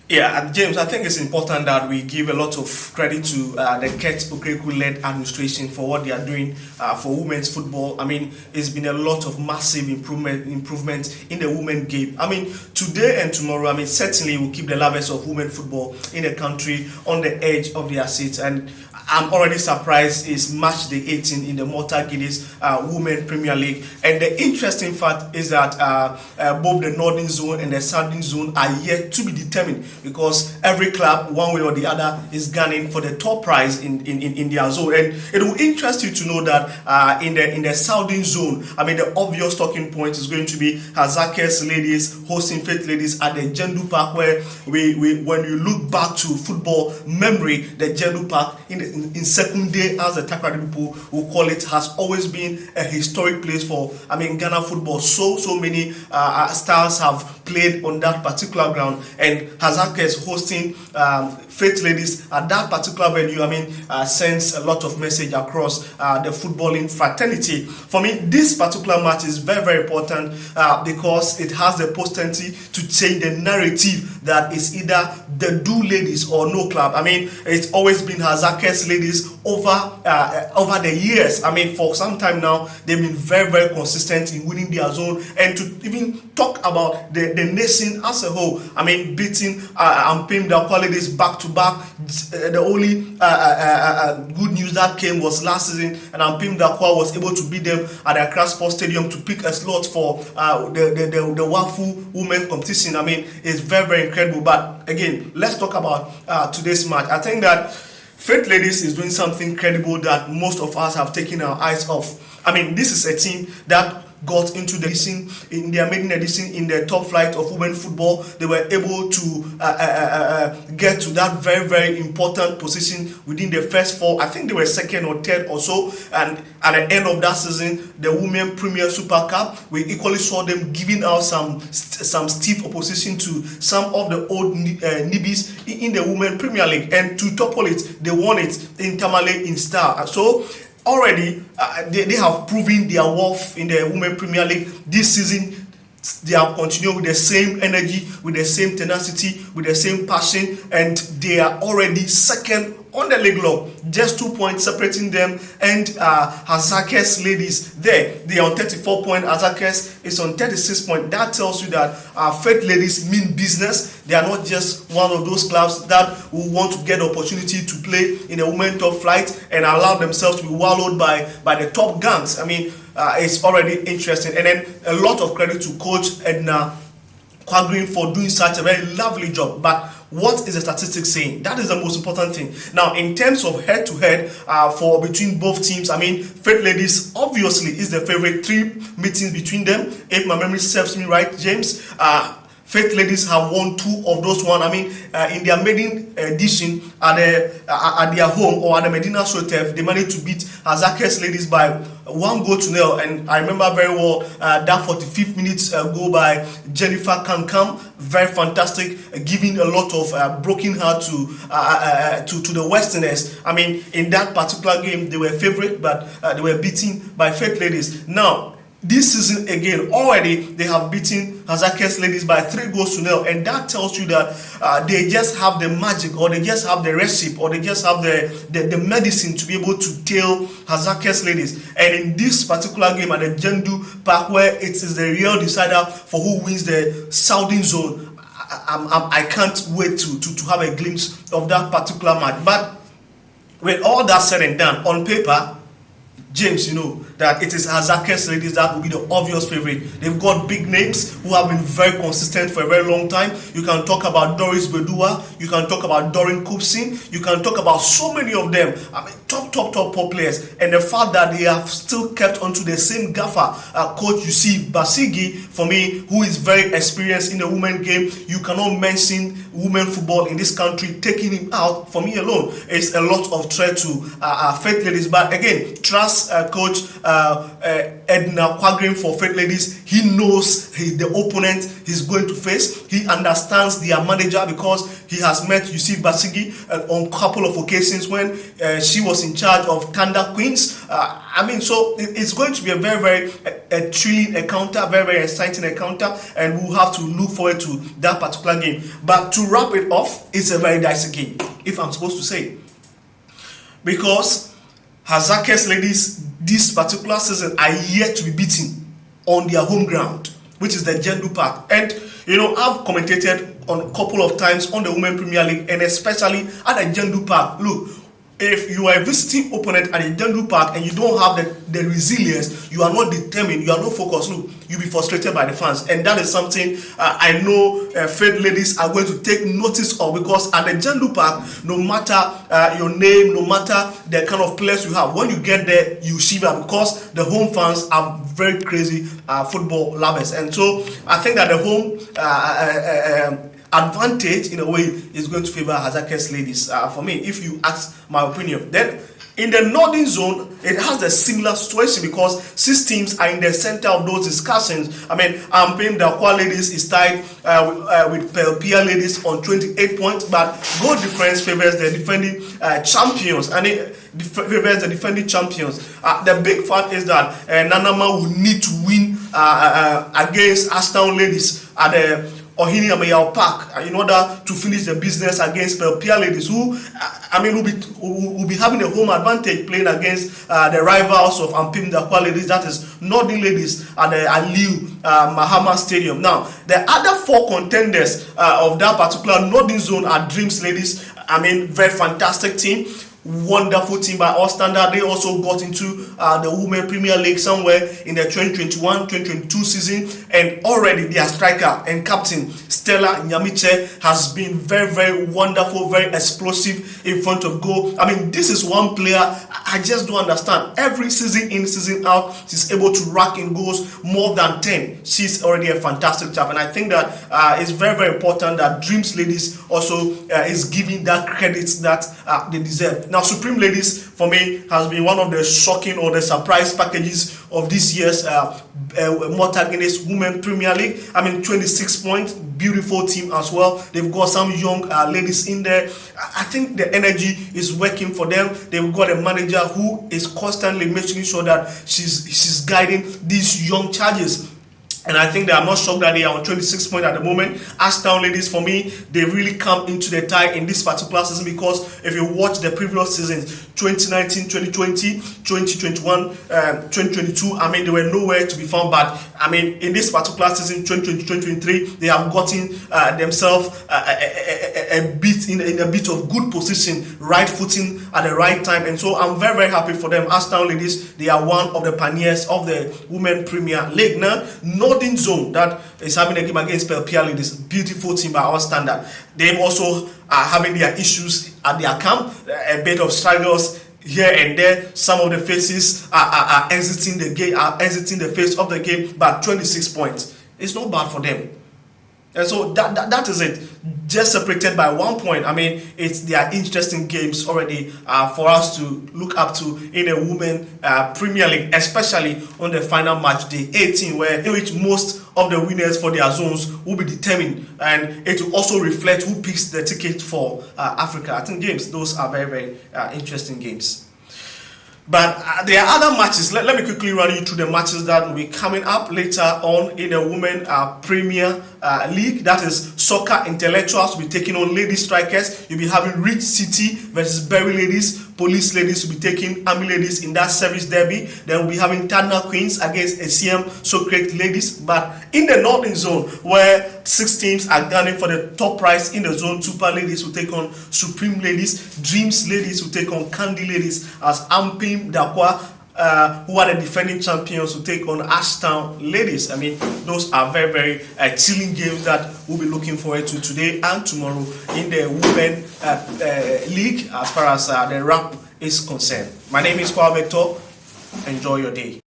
Yeah, and James, I think it's important that we give a lot of credit to the Ket Okreku-led administration for what they are doing for women's football. I mean, it's been a lot of massive improvement in the women game. I mean, today and tomorrow, I mean, certainly will keep the lovers of women football in the country on the edge of their seats. And I'm already surprised it's match day 18 in the Malta Guinness Women Premier League. And the interesting fact is that both the Northern Zone and the Southern Zone are yet to be determined, because every club, one way or the other, is gunning for the top prize in their zone. And it will interest you to know that in the Southern Zone, I mean, the obvious talking point is going to be Hasaacas ladies hosting Faith ladies at the Jendu Park, where when you look back to football memory, the Jendu Park in second day, as the Takrady people will call it, has always been a historic place for, I mean, Ghana football. So many stars have played on that particular ground, and Hasaacas hosting Faith ladies at that particular venue, I mean, sends a lot of message across the footballing fraternity. For me, this particular match is very important because it has the potency to change the narrative that is either the do ladies or no club. I mean, it's always been Hasaacas ladies over the years. I mean, for some time now, they've been very consistent in winning their zone, and to even talk about the nation as a whole. I mean, beating Ampim Dakwa ladies back to back. The only good news that came was last season, and Ampim Dakwa was able to beat them at the Accra Sports Stadium to pick a slot for the WAFU women competition. I mean, it's very incredible. But again, let's talk about today's match. I think that Faith Ladies is doing something incredible that most of us have taken our eyes off. I mean, this is a team that got into the edition, in their maiden edition in the top flight of women football. They were able to get to that very important position within the first four. I think they were second or third or so. And at the end of that season, the Women Premier Super Cup, we equally saw them giving out some stiff opposition to some of the old nibbies in the Women Premier League. And to topple it, they won it in Tamale in style. So already, they have proven their worth in the Women Premier League this season. They have continued with the same energy, with the same tenacity, with the same passion, and they are already second on the league log, just 2 points separating them and Hasaacas ladies there. They are on 34 points. Hasaacas is on 36 points. That tells you that Faith ladies mean business. They are not just one of those clubs that will want to get the opportunity to play in a women top flight and allow themselves to be wallowed by the top gangs. I mean, it's already interesting. And then a lot of credit to Coach Edna Quagrin for doing such a very lovely job. But what is the statistics saying? That is the most important thing. Now, in terms of head-to-head for between both teams, I mean, Faith Ladies obviously is the favorite. 3 meetings between them, if my memory serves me right, James. Faith Ladies have won 2 of those one. I mean, in their maiden edition at their home or at the Medina Sotef, they managed to beat Hasaacas Ladies by 1-0. And I remember very well that 45th minutes goal by Jennifer Kankam, very fantastic, giving a lot of broken heart to the Westerners. I mean, in that particular game, they were favorite, but they were beaten by Faith Ladies. Now, this season again, already they have beaten Hasaacas ladies by 3-0, and that tells you that they just have the magic, or they just have the recipe, or they just have the medicine to be able to tail Hasaacas ladies. And in this particular game at the Jendu Park, where it is the real decider for who wins the Southern Zone, I can't wait to have a glimpse of that particular match. But with all that said and done, on paper, James, you know that it is Hasaacas ladies that will be the obvious favorite. They've got big names who have been very consistent for a very long time. You can talk about Doris Bedua, you can talk about Doreen Coopsin, you can talk about so many of them. I mean, top players. And the fact that they have still kept onto the same gaffer, coach Yusuf Basigi, for me, who is very experienced in the women game. You cannot mention women football in this country taking him out. For me alone, it's a lot of threat to Faith ladies. But again, trust coach Edna Quagrin for Faith Ladies. He knows the opponent he's going to face. He understands their manager because he has met Yusuf Basigi on a couple of occasions when she was in charge of Thunder Queens. So it's going to be a very thrilling encounter, very exciting encounter, and we'll have to look forward to that particular game. But to wrap it off, it's a very dicey game, if I'm supposed to say, because Hasaacas ladies this particular season are yet to be beaten on their home ground, which is the Jendu Park. And I've commentated on a couple of times on the Women Premier League, and especially at the Jendu Park. Look, if you are a visiting opponent at the Jendu Park and you don't have the resilience, you are not determined, you are not focused, look, you'll be frustrated by the fans. And that is something I know Faith Ladies are going to take notice of, because at the Jendu Park, no matter your name, no matter the kind of players you have, when you get there, you shiver, because the home fans are very crazy football lovers. And so I think that the home advantage in a way is going to favor Hasaacas ladies for me, if you ask my opinion. Then in the northern zone, it has a similar situation because 6 teams are in the center of those discussions. Ampim Dakwa ladies is tied with Pearlpia ladies on 28 points, but goal difference favors the defending champions, and it favors the defending champions. The big fact is that NaNama will need to win against Ashtown ladies at the Ohini Amayao Park in order to finish the business against Pearlpia ladies, who will be having a home advantage playing against the rivals of Ampim Dakwa ladies, that is Northern ladies at the Aliu Mahama Stadium. Now, the other 4 contenders of that particular Northern zone are Dreams ladies. Very fantastic team. Wonderful team by all standard. They also got into the Women Premier League somewhere in the 2021-2022 season, and already their striker and captain Stella Nyamiche has been very wonderful, very explosive in front of goal. This is one player I just don't understand. Every season in, season out, she's able to rack in goals more than 10. She's already a fantastic chap, and I think that it's very important that Dreams ladies also is giving that credit that they deserve. Now, Supreme Ladies, for me, has been one of the shocking or the surprise packages of this year's Malta Guinness Women Premier League. 26 points, beautiful team as well. They've got some young ladies in there. I think the energy is working for them. They've got a manager who is constantly making sure that she's guiding these young charges. And I think that I'm not shocked that they are on 26 points at the moment. Ashtown ladies, for me, they really come into the tie in this particular season, because if you watch the previous seasons, 2019, 2020, 2021, 2022, they were nowhere to be found. But in this particular season, 2020, 2023, they have gotten themselves a bit of good position, right footing at the right time. And so I'm very happy for them. Ashtown ladies, they are one of the pioneers of the Women Premier League. Now, Northern Zone that is having a game against Pearlpia ladies, beautiful team by our standard. They also are having their issues at their camp, a bit of struggles here and there. Some of the faces are exiting the game, are exiting the face of the game, but 26 points, it's not bad for them. And so that is it. Just separated by 1 point. They are interesting games already for us to look up to in a Women Premier League, especially on the final match day 18, in which most of the winners for their zones will be determined, and it will also reflect who picks the ticket for Africa. I think those are very interesting games. But there are other matches. Let me quickly run you through the matches that will be coming up later on in the Women Premier League. That is Soccer Intellectuals will be taking on Lady Strikers. You'll be having Rich City versus Berry Ladies. Police Ladies will be taking Army Ladies in that service derby. Then we'll be having Thunder Queens against ACM Socrates Ladies. But in the Northern Zone, where 6 teams are gunning for the top prize in the zone, Super Ladies will take on Supreme Ladies. Dreams Ladies will take on Candy Ladies, as Ampim Dakwa, who are the defending champions, will take on Ashtown Ladies. Those are very chilling games that we'll be looking forward to today and tomorrow in the Women League as far as the wrap is concerned. My name is Paul Vector. Enjoy your day.